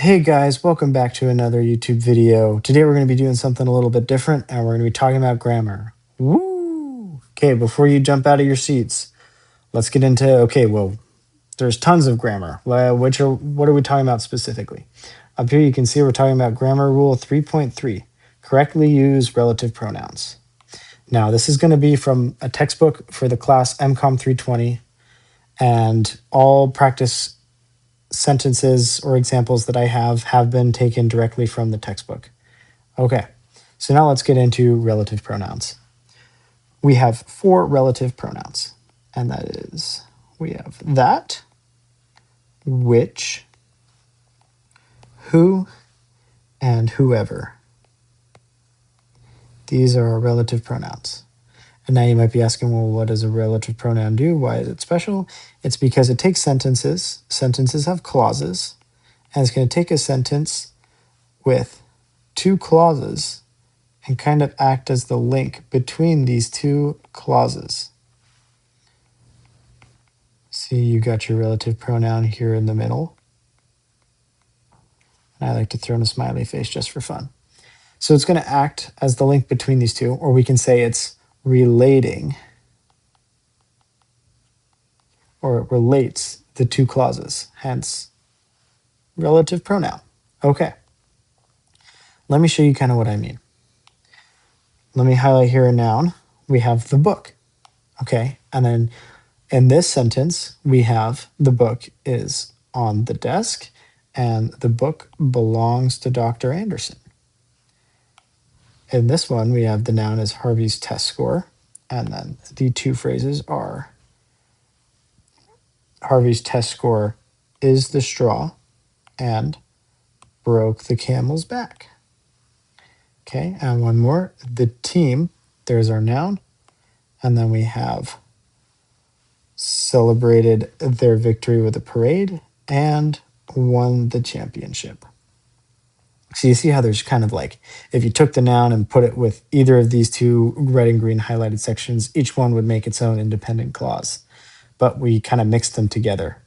Hey guys, welcome back to another YouTube video. Today we're going to be doing something a little bit different and we're going to be talking about grammar. Woo! Okay, before you jump out of your seats, let's get into, there's tons of grammar. What are we talking about specifically? Up here you can see we're talking about grammar rule 3.3, correctly use relative pronouns. Now this is going to be from a textbook for the class MCOM 320, and all practice sentences or examples that I have been taken directly from the textbook. Okay, so now let's get into relative pronouns. We have 4 relative pronouns, and that is, we have that, which, who, and whoever. These are our relative pronouns. And now you might be asking, well, what does a relative pronoun do? Why is it special? It's because it takes sentences. Sentences have clauses. And it's going to take a sentence with 2 clauses and kind of act as the link between these 2 clauses. See, you got your relative pronoun here in the middle. And I like to throw in a smiley face just for fun. So it's going to act as the link between these 2, or we can say it's relating, or it relates the 2 clauses, hence relative pronoun. Okay, let me show you kind of what I mean. Let me highlight here a noun. We have the book, okay? And then in this sentence, we have the book is on the desk and the book belongs to Dr. Anderson. In this one, we have the noun is Harvey's test score, and then the 2 phrases are Harvey's test score is the straw and broke the camel's back. Okay, and one more, the team, there's our noun, and then we have celebrated their victory with a parade and won the championship. So you see how there's kind of like, if you took the noun and put it with either of these 2 red and green highlighted sections, each one would make its own independent clause, but we kind of mixed them together.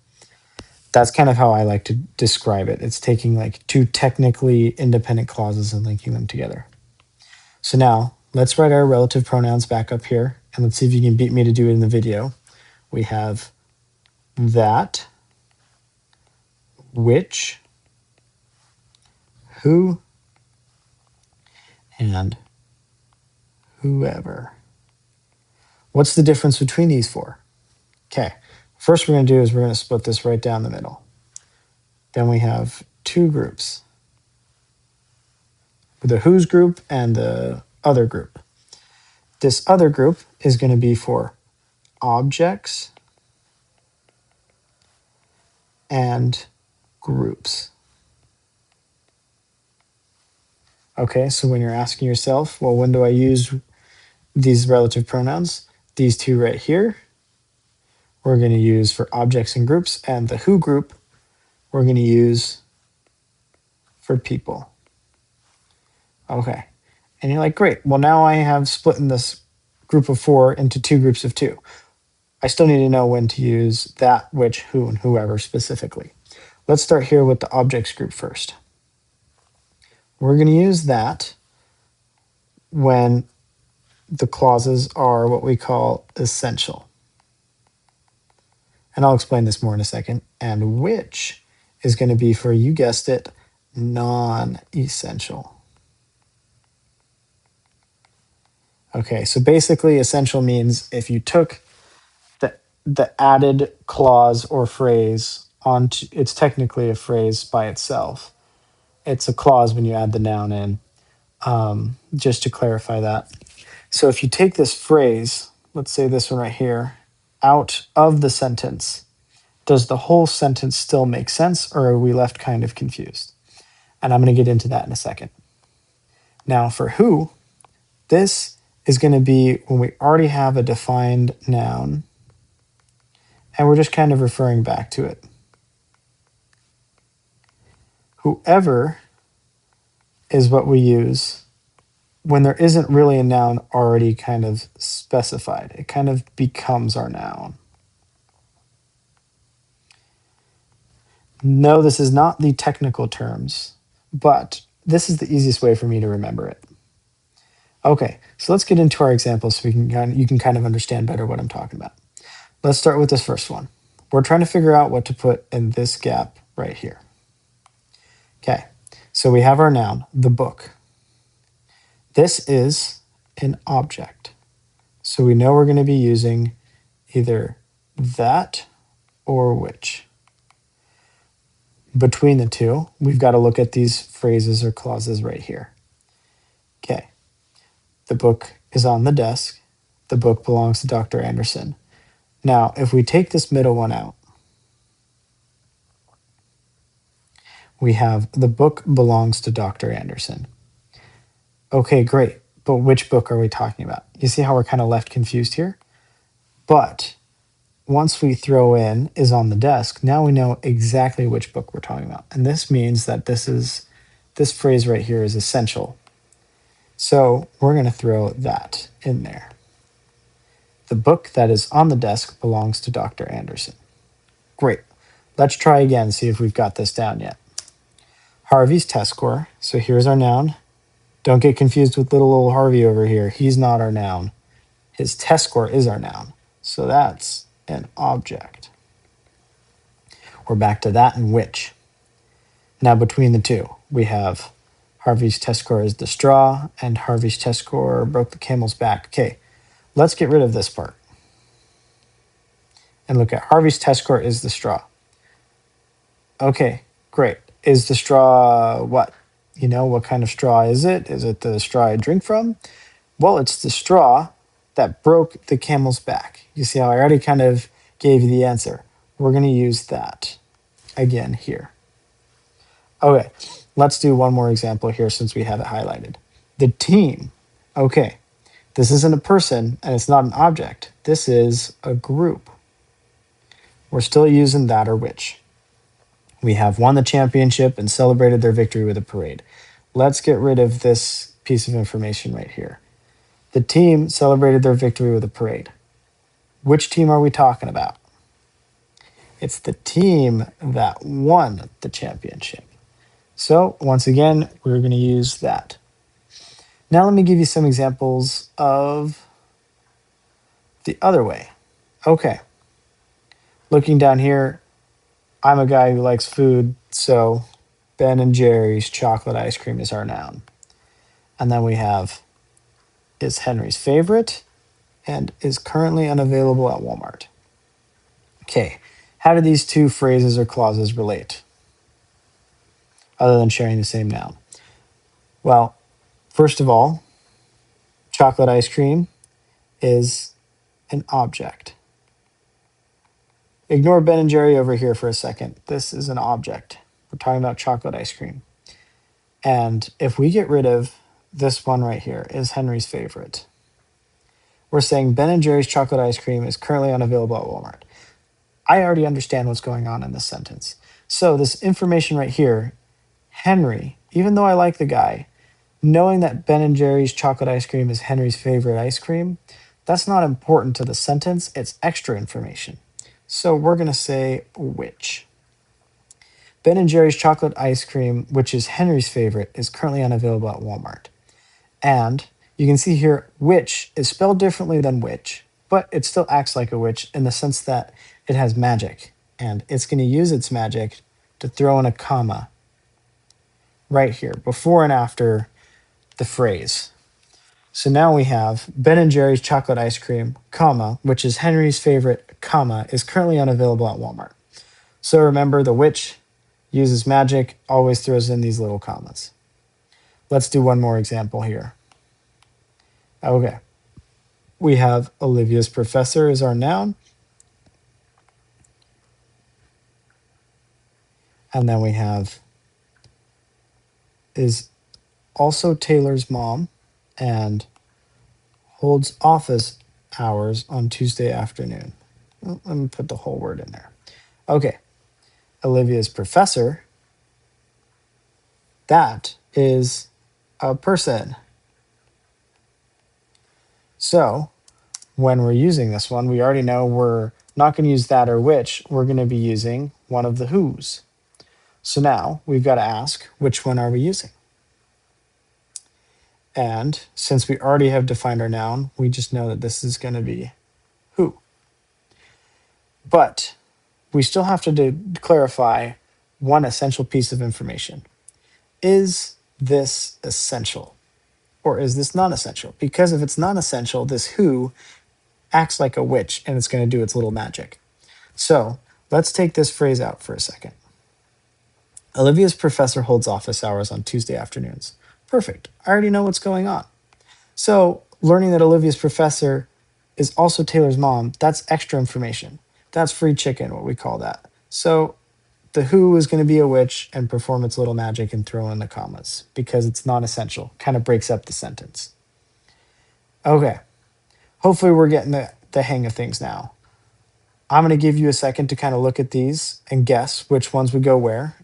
That's kind of how I like to describe it. It's taking like 2 technically independent clauses and linking them together. So now let's write our relative pronouns back up here, and let's see if you can beat me to do it in the video. We have that, which, who, and whoever. What's the difference between these 4? Okay, first we're going to do is we're going to split this right down the middle. Then we have 2 groups, the who's group and the other group. This other group is going to be for objects and groups. Okay, so when you're asking yourself, well, when do I use these relative pronouns? These 2 right here, we're going to use for objects and groups, and the who group, we're going to use for people. Okay, and you're like, great, well, now I have split in this group of 4 into 2 groups of 2. I still need to know when to use that, which, who, and whoever specifically. Let's start here with the objects group first. We're going to use that when the clauses are what we call essential. And I'll explain this more in a second. And which is going to be for, you guessed it, non-essential. Okay, so basically essential means if you took the added clause or phrase onto, it's technically a phrase by itself. It's a clause when you add the noun in, just to clarify that. So if you take this phrase, let's say this one right here, out of the sentence, does the whole sentence still make sense, or are we left kind of confused? And I'm going to get into that in a second. Now for who, this is going to be when we already have a defined noun, and we're just kind of referring back to it. Whoever is what we use when there isn't really a noun already kind of specified. It kind of becomes our noun. No, this is not the technical terms, but this is the easiest way for me to remember it. Okay, so let's get into our examples so you can kind of understand better what I'm talking about. Let's start with this first one. We're trying to figure out what to put in this gap right here. Okay, so we have our noun, the book. This is an object. So we know we're going to be using either that or which. Between the two, we've got to look at these phrases or clauses right here. Okay, the book is on the desk. The book belongs to Dr. Anderson. Now, if we take this middle one out, we have the book belongs to Dr. Anderson. Okay, great. But which book are we talking about? You see how we're kind of left confused here? But once we throw in is on the desk, now we know exactly which book we're talking about. And this means that this phrase right here is essential. So we're going to throw that in there. The book that is on the desk belongs to Dr. Anderson. Great. Let's try again, see if we've got this down yet. Harvey's test score. So here's our noun. Don't get confused with little old Harvey over here. He's not our noun. His test score is our noun. So that's an object. We're back to that and which. Now between the two, we have Harvey's test score is the straw and Harvey's test score broke the camel's back. Okay, let's get rid of this part. And look at Harvey's test score is the straw. Okay, great. Is the straw what? You know, what kind of straw is it? Is it the straw I drink from? Well, it's the straw that broke the camel's back. You see how I already kind of gave you the answer. We're going to use that again here. Okay, let's do one more example here since we have it highlighted. The team. Okay, this isn't a person and it's not an object. This is a group. We're still using that or which. We have won the championship and celebrated their victory with a parade. Let's get rid of this piece of information right here. The team celebrated their victory with a parade. Which team are we talking about? It's the team that won the championship. So once again, we're going to use that. Now let me give you some examples of the other way. Okay. Looking down here, I'm a guy who likes food, so Ben and Jerry's chocolate ice cream is our noun. And then we have is Henry's favorite and is currently unavailable at Walmart. Okay, how do these two phrases or clauses relate other than sharing the same noun? Well, first of all, chocolate ice cream is an object. Ignore Ben and Jerry over here for a second. This is an object. We're talking about chocolate ice cream. And if we get rid of this one right here, is Henry's favorite, we're saying Ben and Jerry's chocolate ice cream is currently unavailable at Walmart. I already understand what's going on in this sentence. So this information right here, Henry, even though I like the guy, knowing that Ben and Jerry's chocolate ice cream is Henry's favorite ice cream, that's not important to the sentence. It's extra information. So we're going to say which. Ben and Jerry's chocolate ice cream, which is Henry's favorite, is currently unavailable at Walmart. And you can see here, which is spelled differently than which, but it still acts like a which in the sense that it has magic. And it's going to use its magic to throw in a comma right here, before and after the phrase. So now we have Ben and Jerry's chocolate ice cream, comma, which is Henry's favorite, comma, is currently unavailable at Walmart. So remember, the which uses magic, always throws in these little commas. Let's do one more example here. Okay. We have Olivia's professor is our noun. And then we have is also Taylor's mom and holds office hours on Tuesday afternoon. Well, let me put the whole word in there. Okay. Olivia's professor, that is a person. So when we're using this one, we already know we're not going to use that or which. We're going to be using one of the whos. So now we've got to ask, which one are we using? And since we already have defined our noun, we just know that this is going to be who. But we still have to clarify one essential piece of information. Is this essential or is this non-essential? Because if it's non-essential, this who acts like a witch and it's going to do its little magic. So let's take this phrase out for a second. Olivia's professor holds office hours on Tuesday afternoons. Perfect. I already know what's going on. So learning that Olivia's professor is also Taylor's mom, that's extra information. That's free chicken, what we call that. So the who is going to be a witch and perform its little magic and throw in the commas because it's non-essential. Kind of breaks up the sentence. Okay. Hopefully we're getting the hang of things now. I'm going to give you a second to kind of look at these and guess which ones would go where.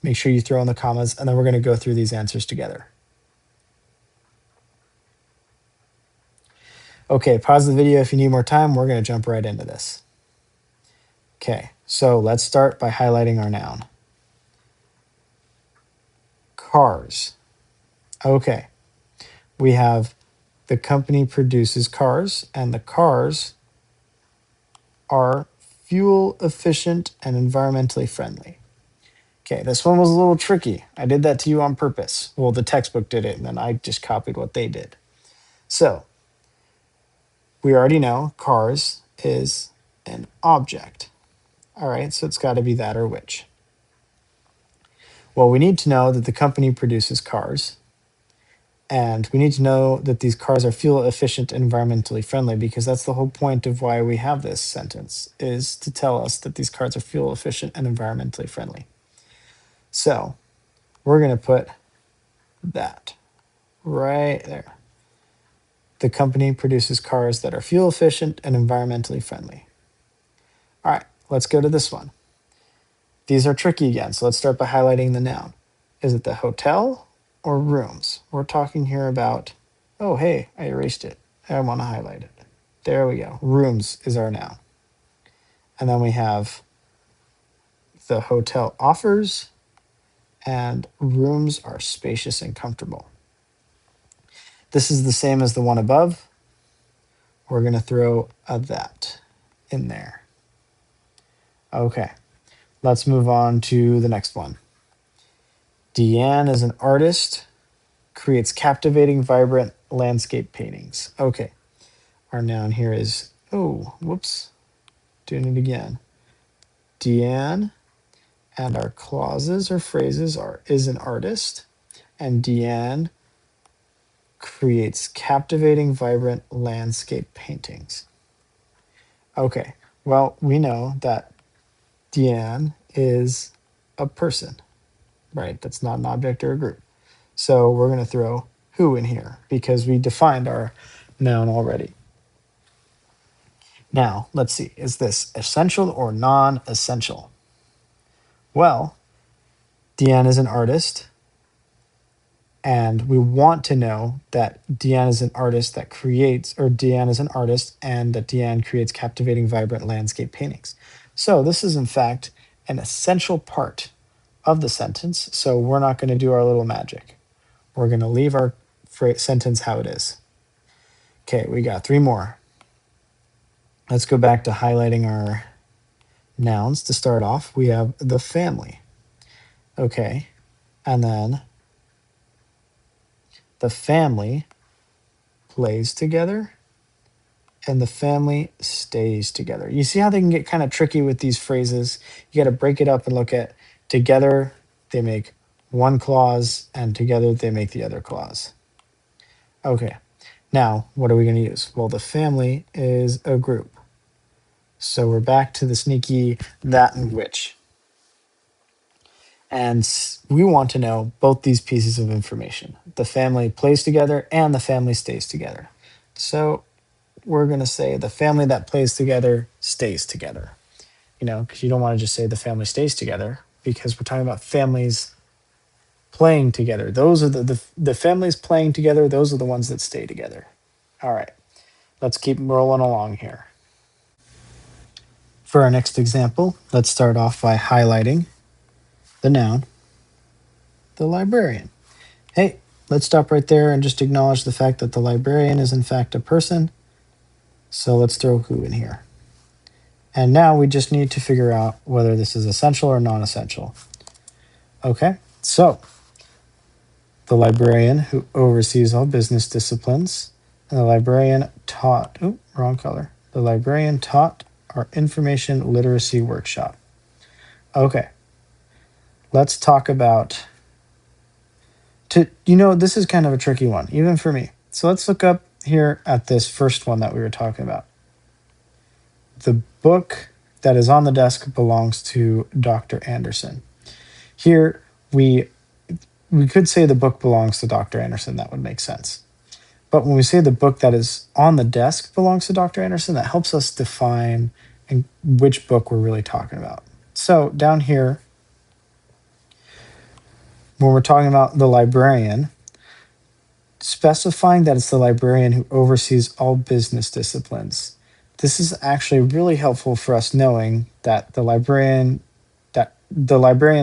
Make sure you throw in the commas, and then we're going to go through these answers together. Okay, pause the video if you need more time. We're going to jump right into this. Okay, so let's start by highlighting our noun. Cars. Okay, we have the company produces cars, and the cars are fuel efficient and environmentally friendly. Okay, this one was a little tricky. I did that to you on purpose. Well, the textbook did it, and then I just copied what they did. So we already know cars is an object. All right, so it's got to be that or which. Well, we need to know that the company produces cars, and we need to know that these cars are fuel efficient and environmentally friendly, because that's the whole point of why we have this sentence, is to tell us that these cars are fuel efficient and environmentally friendly. So we're going to put that right there. The company produces cars that are fuel efficient and environmentally friendly. All right, let's go to this one. These are tricky again, so let's start by highlighting the noun. Is it the hotel or rooms? We're talking here about, oh, hey, I erased it. I want to highlight it. There we go. Rooms is our noun. And then we have the hotel offers, and rooms are spacious and comfortable. This is the same as the one above. We're going to throw a that in there. Okay, let's move on to the next one. Deanne is an artist, creates captivating, vibrant landscape paintings. Okay, our noun here is, oh, whoops, doing it again. Deanne, and our clauses or phrases are is an artist, and Deanne creates captivating, vibrant landscape paintings. Okay, well, we know that Deanne is a person, right? That's not an object or a group. So we're going to throw who in here because we defined our noun already. Now, let's see. Is this essential or non-essential? Well, Deanne is an artist, and we want to know that Deanne is an artist that creates, or Deanne is an artist, and that Deanne creates captivating, vibrant landscape paintings. So this is, in fact, an essential part of the sentence, so we're not going to do our little magic. We're going to leave our sentence how it is. Okay, we got three more. Let's go back to highlighting our nouns. To start off, we have the family. Okay, and then the family plays together and the family stays together. You see how they can get kind of tricky with these phrases? You got to break it up and look at together, they make one clause, and together they make the other clause. Okay, now what are we going to use? Well, the family is a group. So we're back to the sneaky that and which. And we want to know both these pieces of information. The family plays together and the family stays together. So we're going to say the family that plays together stays together. You know, because you don't want to just say the family stays together because we're talking about families playing together. Those are the families playing together. Those are the ones that stay together. All right, let's keep rolling along here. For our next example, let's start off by highlighting the noun, the librarian. Hey, let's stop right there and just acknowledge the fact that the librarian is in fact a person. So let's throw who in here. And now we just need to figure out whether this is essential or non-essential. Okay, so the librarian who oversees all business disciplines, and the librarian taught, wrong color. The librarian taught our information literacy workshop. Okay, let's talk about, this is kind of a tricky one, even for me. So let's look up here at this first one that we were talking about. The book that is on the desk belongs to Dr. Anderson. Here, we could say the book belongs to Dr. Anderson. That would make sense. But when we say the book that is on the desk belongs to Dr. Anderson, that helps us define which book we're really talking about. So down here, when we're talking about the librarian, specifying that it's the librarian who oversees all business disciplines. This is actually really helpful for us knowing that the librarian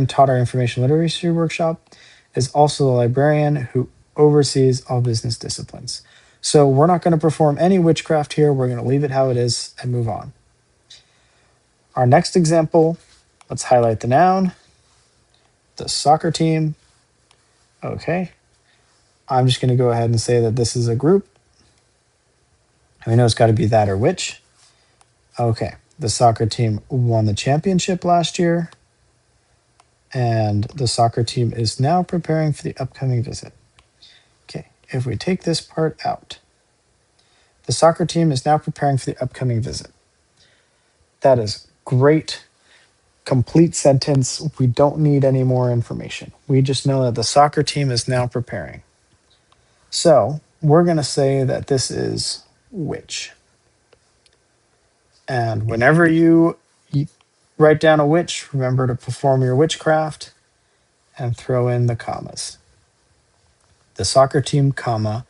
taught our information literacy workshop is also the librarian who oversees all business disciplines. So we're not going to perform any witchcraft here. We're going to leave it how it is and move on. Our next example, let's highlight the noun, the soccer team. Okay. I'm just going to go ahead and say that this is a group. We know it's got to be that or which. Okay. The soccer team won the championship last year. And the soccer team is now preparing for the upcoming visit. Okay, if we take this part out, the soccer team is now preparing for the upcoming visit. That is great, complete sentence. We don't need any more information. We just know that the soccer team is now preparing. So we're going to say that this is which. And whenever you write down a which, remember to perform your witchcraft and throw in the commas. The soccer team, comma,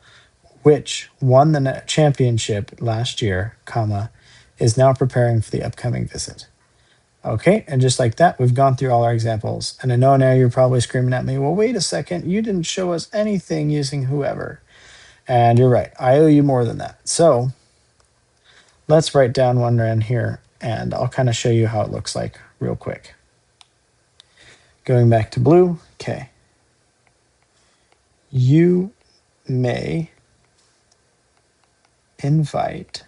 which won the championship last year, comma, is now preparing for the upcoming visit. Okay, and just like that, we've gone through all our examples. And I know now you're probably screaming at me, well, wait a second, you didn't show us anything using whoever. And you're right, I owe you more than that. So let's write down one in here, and I'll kind of show you how it looks like real quick. Going back to blue, okay. You may invite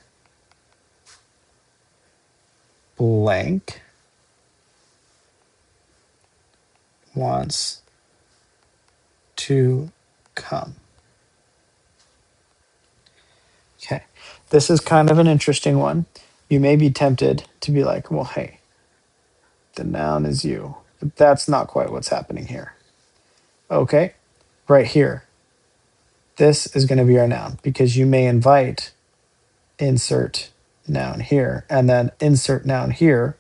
blank wants to come. Okay, this is kind of an interesting one. You may be tempted to be like, well, hey, the noun is you, but that's not quite what's happening here. Okay, right here, this is going to be our noun because you may invite insert noun here, and then insert noun here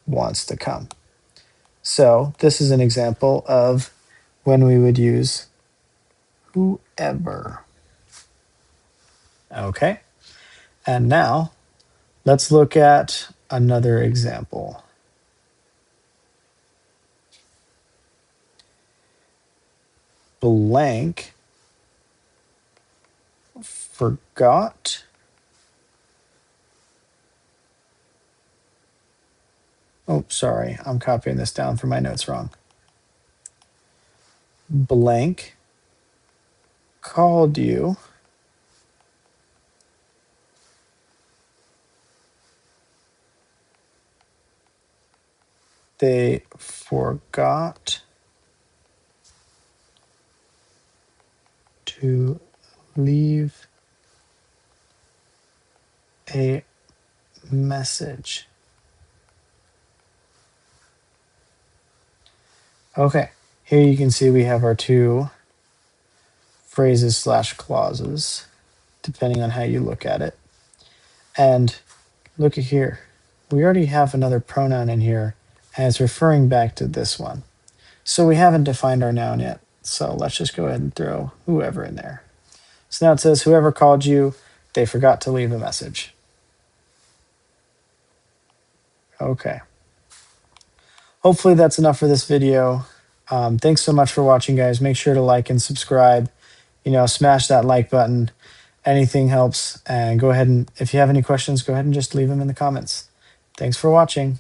wants to come. So this is an example of when we would use whoever. Okay, and now let's look at another example. Blank forgot oh, sorry, I'm copying this down from my notes wrong. Blank called you they forgot to leave a message. Okay, here you can see we have our two phrases slash clauses, depending on how you look at it. And look at here, we already have another pronoun in here, and it's referring back to this one. So we haven't defined our noun yet. So let's just go ahead and throw whoever in there. So now it says whoever called you, they forgot to leave a message. Okay. Hopefully that's enough for this video. Thanks so much for watching, guys. Make sure to like and subscribe. Smash that like button. Anything helps. And go ahead and if you have any questions, go ahead and just leave them in the comments. Thanks for watching.